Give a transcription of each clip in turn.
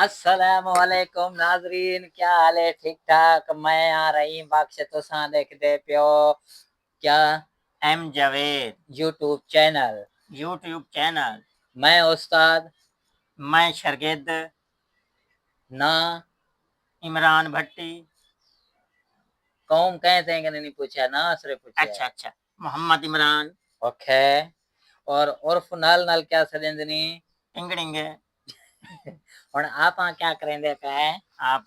अस्सलामुअलैकुम नाजरीन, क्या हाल है? ठीक ठाक। मैं आ रही बख्श तुसा देखते पियो क्या M Javed YouTube channel. YouTube channel. मैं उस्ताद मैं शरगिर्द ना इमरान भट्टी। कौम कहते हैं कि नहीं पूछा ना, सिर्फ पूछा है। अच्छा, मोहम्मद इमरान ओके। और उर्फ नाल नाल क्या सदेंदनी इंगड़िंगे। और आप क्या करेंगे पे? आप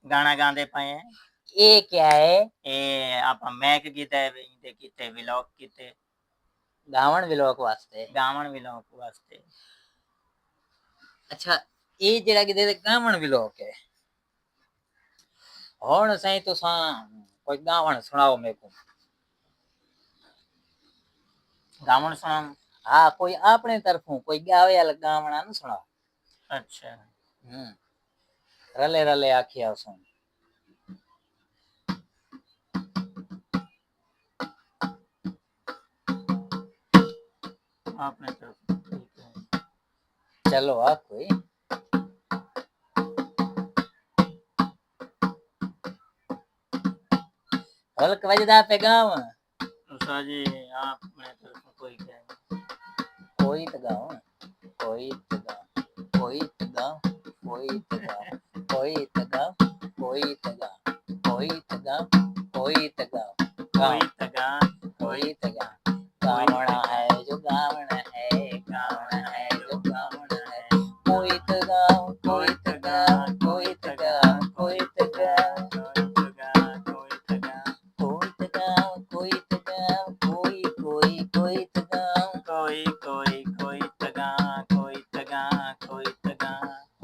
गाना गांदे पे हैं। ये क्या है? ए आप मैक कीते इंदे कीते व्लॉग कीते गावण विलोक वास्ते। गावण व्लॉग वास्ते। अच्छा, ये जरा कि दे गावण विलोक है। हुण सही तुसा कोई गावण सुनाओ मेरे को। गावण सुनाऊं? हाँ, कोई अपने तरफों कोई गावे वाला गावणा न सुना। अच्छा, रले रले आखिया सुन। आपने तो ठीक है। चलो आ कोई हल्क वजदा पे गाँव उषा जी आपने तो कोई कहे कोई तो गाँव कोई तो गाँव कोई तो गाँव कोई तो गाँव कोई तो गाँव कोई तो गाँव कोई तो गाँव कोई तो गाँव कोई तगा कोई तो गाँव गावना है जो गावना है गावना है जो गावना है कोई तो गाँव कोई तो गाँव कोई तो गाँव कोई तो गाँव कोई तो गाँव कोई तो गाँव कोई कोई कोई तो गाँव कोई तगा।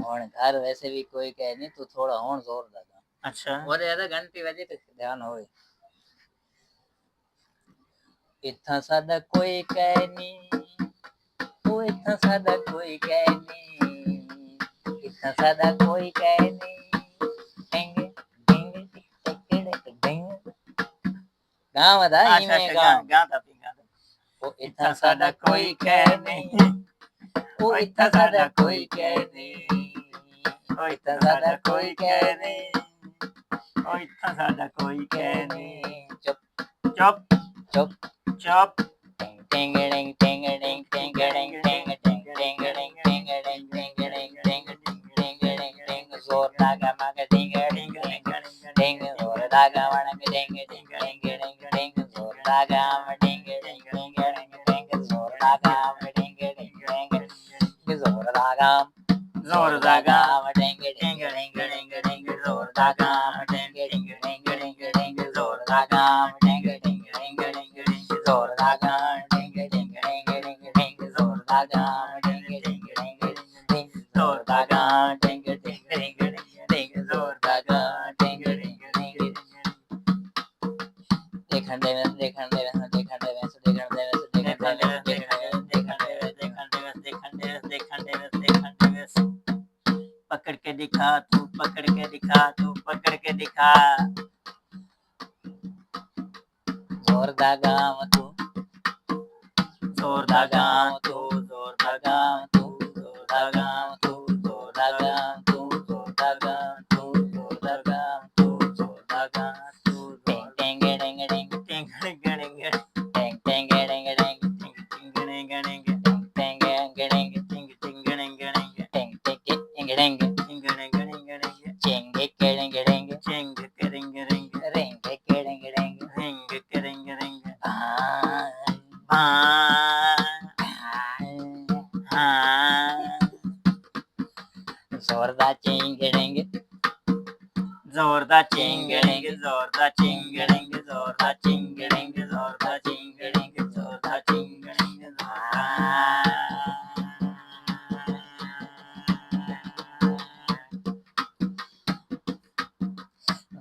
और घर वैसे भी कोई कहे नहीं, तू थोड़ा और जोर लगा। अच्छा, और ज्यादा घंटी बजे तो ध्यान होए। इतना सादा कोई कहे नहीं, वो इतना सादा कोई कहे नहीं, इतना सादा कोई कहे नहीं। टेंगे टेंगे टेंगे टेंगे गाँव था ही में गाँव। गाता पी गाता। वो इतना सादा कोई कह नहीं, वो इतना सादा कोई कहे नहीं, ओ इतना इतना सादा सादा कोई कोई कहे कह नहीं, नहीं, ओ इतना सादा कोई कह नहीं। चुप चुप चुप चुप। टेंगड़िंग टेंगड़िंग टेंगड़िंग टेंगड़िंग टेंगड़िंग टेंगड़िंग टेंगड़िंग टेंगड़िंग टेंगड़िंग टेंग जोर दागा मग टेंगड़िंग टेंग जोर दागा मग टेंगड़िंग टेंगड़िंग टेंग जोर दागा मग टेंगड़िंग टेंगड़िंग टेंग जोर दागा मग टेंगड़िंग टेंग जोर दागा जोर दागा मग टेंगड़िंग टेंगड़िंग टेंग जोर दागा मग टेंगड़िंग टेंगड़िंग टेंग जोर दागा मग टेंगड़िंग टेंगड़िंग टेंग जोर दागा टेंग टेंग टेंग टेंग जोर दागा टेंग टेंग टेंग टेंग जोर दागा टेंग टेंग टेंग टेंग जोर दागा टेंग टेंग टेंग देखन दे देखन दे देखन दे देखन दे देखन दे पकड़ के दिखा तू, पकड़ के दिखा तू, पकड़ के दिखा। जोर दागा तू जोर दागा तू, जोर दागा तू, जोर दागा तू, जोर दागा तू, जोर दागा तू, जोर दागा तू, जोर दागा तू। टेंग टेंग टेंग टेंग टिंग टिंग टेंग टेंग टेंग टेंग टिंग टिंग टिंग टेंग टेंग टेंग टिंग टिंग टिंग टेंग टेंग टेंग चेंग टेंग टेंग चिंग करेंगे रिंग रिंग टेंग टेंग रिंग करेंगे रिंग। हाँ हाँ जोरदार चेंग टेंग जोरदार चिंगड़ेंगे, जोरदार चिंगड़ेंगे, जोरदार चिंगड़ेंगे, जोरदार चिंगड़ेंगे, जोरदार चिंगड़ेंगे,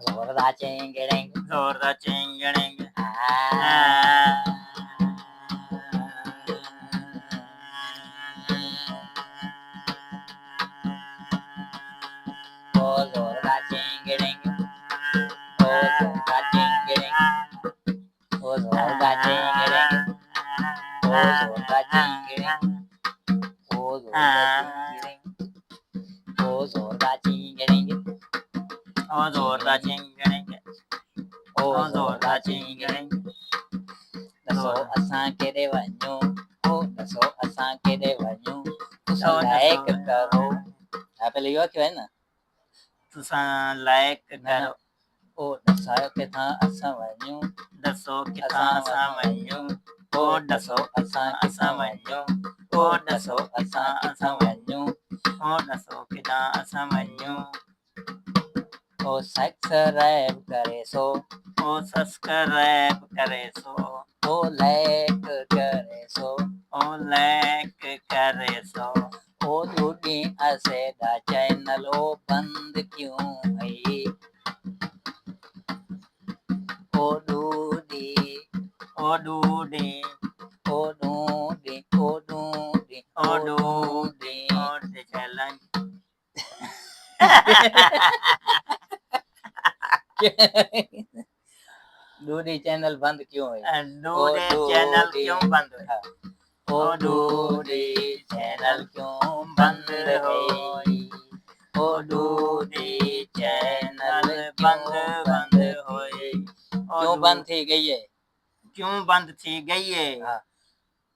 जोरदार चेंग टेंग जोरदार चिंगड़ेंगे। ओ जोरदार चेंग टेंग ओ जोरदार चेंग टेंग ओ जोरदार चेंग टेंग ओ जोरदार चेंग टेंग ओ जोरदार चेंग टेंग ओ दा चिंगड़िंग ओ ओ ज़ोर ज़ोर दा दा चिंगड़िंग चिंगड़िंग दसो ज़ोर असां केॾे वञूं ओ दसो असां केॾे वञूं तुसां ओ लाइक दसो करो हा पहले इहो थियो आहे न तुसां लाइक न न करो ओ दसायो किथां असां वञूं दसो किथां असां वञूं ओ ओ दसो दसो असां किथां किथां असां वञूं वञूं ओ ओ दसो दसो असां किथां किथां असां वञूं ओ दसो किथां असां वञूं ओ सब्सक्राइब करे सो ओ सब्सक्राइब करे सो ओ लाइक करे सो ओ लाइक करे सो ओ दूधी असे दा चैनल ओ बंद क्यों है ओ दूधी ओ डूडी ओ दूधी ओ दूधी ओ डूडी ओ डे चलन दूधी चैनल बंद क्यों है डूडे चैनल क्यों बंद है ओ ओ दूधी डूडी चैनल चैनल क्यों बंद बंद है होई ओ ओ दूधी डूडी चैनल चैनल क्यों बंद बंद बंद होई होई क्यों बंद थी गई है क्यों बंद थी गई है हाँ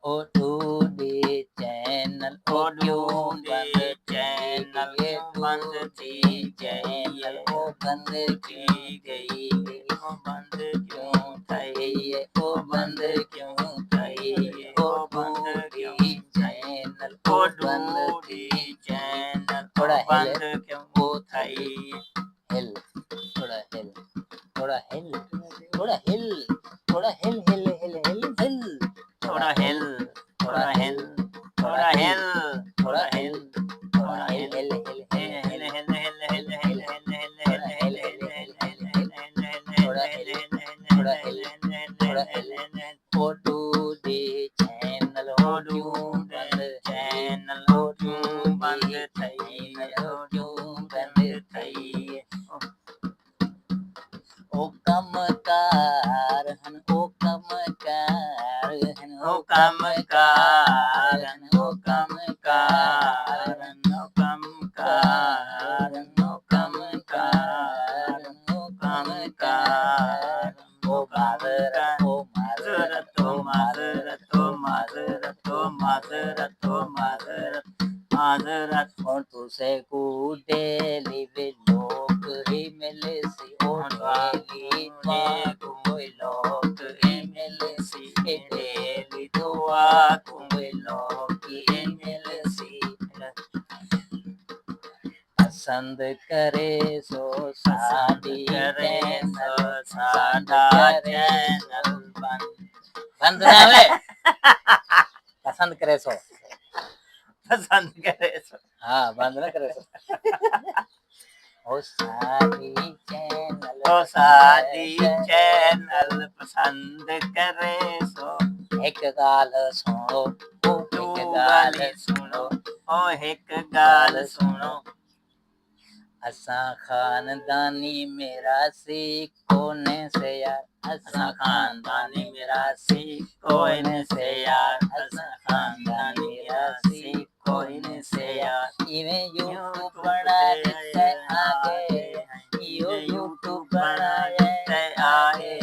ओ दूधी चैनल ओ ओ क्यों डूडी बंद चैनल थी क्यों बंद थी गई चैनल है ओ बंद थी की गई गई ओ बंद क्यों क्यों थई थई है ओ बंद क्यों थई है ओ ओ बंद क्यों दूधी थई चैनल ओ ओ बंद डूडी थी चैनल थोड़ा ओ हिल बंद क्यों ओ थई हिल थोड़ा हिल थोड़ा हिल थोड़ा हिल थोड़ा हिल हिल हिल हिल हिल थोड़ा हिल थोड़ा हिल थोड़ा हिल थोड़ा हिल थोड़ा हिल हिल हिल हिल हिल ओ दूधी चैनल हो क्यों बंद चैनल ओ क्यों बंद दूधी थई चैनल ओ क्यों क्यों बंद बंद थई थई ओ कमकार हन ओ कमकार हन ओ कमकार ओ कमकार ओ कमकार ओ कमकार ओ कमकार ओ माजरत ओ माजरत ओ माजरत ओ माजरत ओ माजरत ओ माजरत माजरत और तुसे कूटे लिवे लोग ही मिले सी ओ डेली कोई लोग ही मिले सी डेली दुआ कोई लोग ही मिले सी पसंद करे सो साडी करे चैनल साडा चैनल बंद ना वे पसंद करे सो पसंद करे सो हाँ बंद ना करे सो ओ साडी चैनल ओ साडी चैनल पसंद करे सो एक गाल सुनो ओ तू एक गाल गाल सुनो सुनो ओ एक गाल सुनो असां खानदानी मिरासी कोने से यार असां खानदानी मिरासी कोई न से यार असां खानदानी मिरासी कोई न से यार इवें यूट्यूब बना दिते आगे यो यूट्यूब बनाए आगे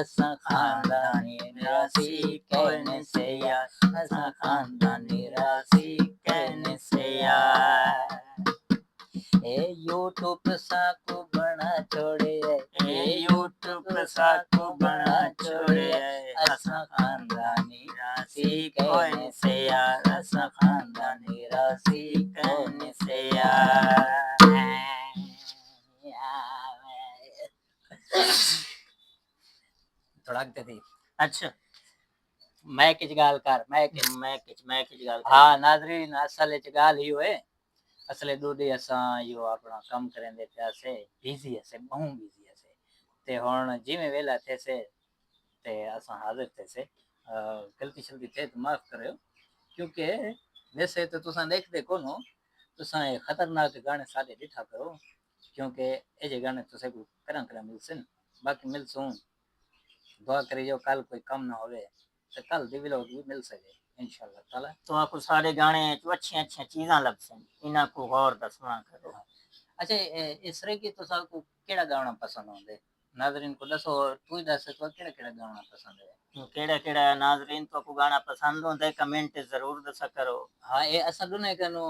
असां खानदानी मिरासी कोई न से यार असां खानदानी मिरासी कोई न से यार ए यूट्यूब साकू बना छोड़े ए यूट्यूब साकू बना छोड़े असां खानदानी रासी कोई न से यार असां खानदानी रासी कोई न से यार थोड़ा अगते थी अच्छा मैं किच गाल कर मैं किच गाल हाँ नाज़रीन असल च गाल ही है असले दूधी असां इहो अपना कम करेंदे पियासे बिज़ी हसे बहु बिज़ी हसे ते हुण जिवें वेला थिएसे ते असां हाज़िर थिएसे गलती शलती थिए तो माफ़ करियो क्योंकि वैसे तो तुसां देखदे कोनो तुसां ये खतरनाक गाने सारे ॾिठा करो क्योंकि ये जे गाने तुसें को करा करा मिलसन बाकी मिलसूं दुआ करियो कल कोई कम ना होवे तो कल दी व्लॉग भी मिल सके इंशाअल्लाह ताला तो आपको सारे गाने अच्छी अच्छी चीज़ां लभसन इन्हां को गौर दा सुना करो अच्छा इस तरह की तो सबको केड़ा गाना पसंद होंदे नाज़रीन को दसो और तू ही दस तो केड़ा केड़ा गाना पसंद है केड़ा केड़ा नाज़रीन तो को गाना पसंद होंदा है कमेंट जरूर दसा करो। हाँ ये असा दोनों कनो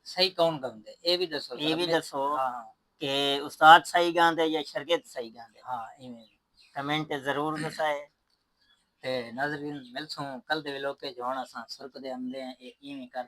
सही कौन गाउंदे ये भी दसो ये भी दसो हाँ हाँ कि उस्ताद सही गांदे या शागिर्द सही गांदे। हाँ इवें कमेंट जरूर दसाए। ते नाज़रीन मिलसूं कल दे लोके जोण असां सुर्ग दे अंदे इवें कर